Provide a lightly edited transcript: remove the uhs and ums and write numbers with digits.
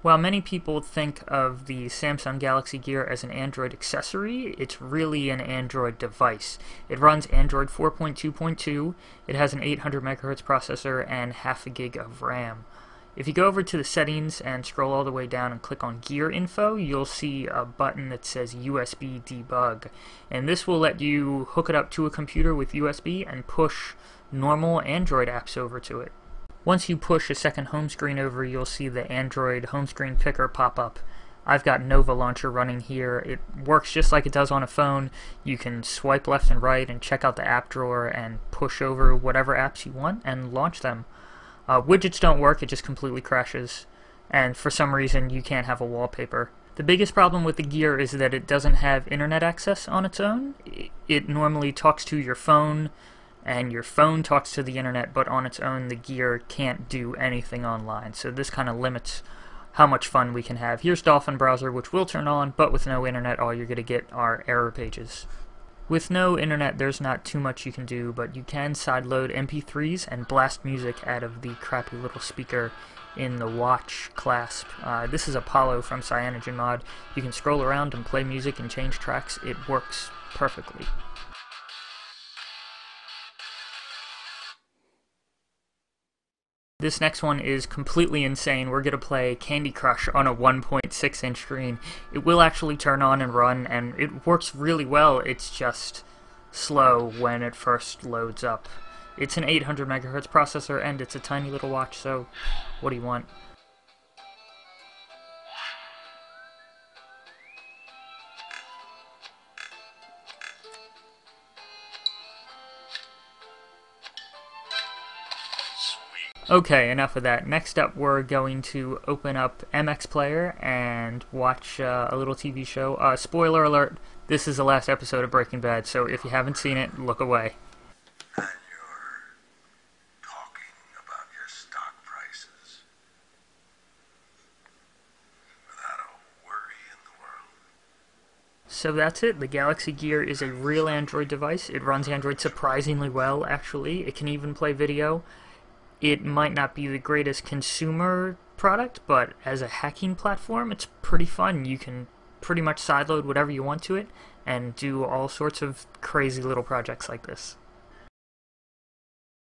While many people think of the Samsung Galaxy Gear as an Android accessory, it's really an Android device. It runs Android 4.2.2, it has an 800 MHz processor, and half a gig of RAM. If you go over to the settings and scroll all the way down and click on Gear Info, you'll see a button that says USB Debug. And this will let you hook it up to a computer with USB and push normal Android apps over to it. Once you push a second home screen over, you'll see the Android home screen picker pop up. I've got Nova Launcher running here. It works just like it does on a phone. You can swipe left and right and check out the app drawer and push over whatever apps you want and launch them. Widgets don't work, it just completely crashes. And for some reason, you can't have a wallpaper. The biggest problem with the Gear is that it doesn't have internet access on its own. It normally talks to your phone, and your phone talks to the internet, but on its own the Gear can't do anything online. So this kind of limits how much fun we can have. Here's Dolphin Browser, which will turn on, but with no internet all you're going to get are error pages. With no internet there's not too much you can do, but you can sideload MP3s and blast music out of the crappy little speaker in the watch clasp. This is Apollo from CyanogenMod. You can scroll around and play music and change tracks. It works perfectly. This next one is completely insane. We're going to play Candy Crush on a 1.6-inch screen. It will actually turn on and run, and it works really well. It's just slow when it first loads up. It's an 800 MHz processor, and it's a tiny little watch, so what do you want? Okay, enough of that. Next up, we're going to open up MX Player and watch a little TV show. Spoiler alert, this is the last episode of Breaking Bad, so if you haven't seen it, look away. And you're talking about your stock prices without a worry in the world. So that's it. The Galaxy Gear is a real Android device. It runs Android surprisingly well, actually. It can even play video. It might not be the greatest consumer product, but as a hacking platform, it's pretty fun. You can pretty much sideload whatever you want to it and do all sorts of crazy little projects like this.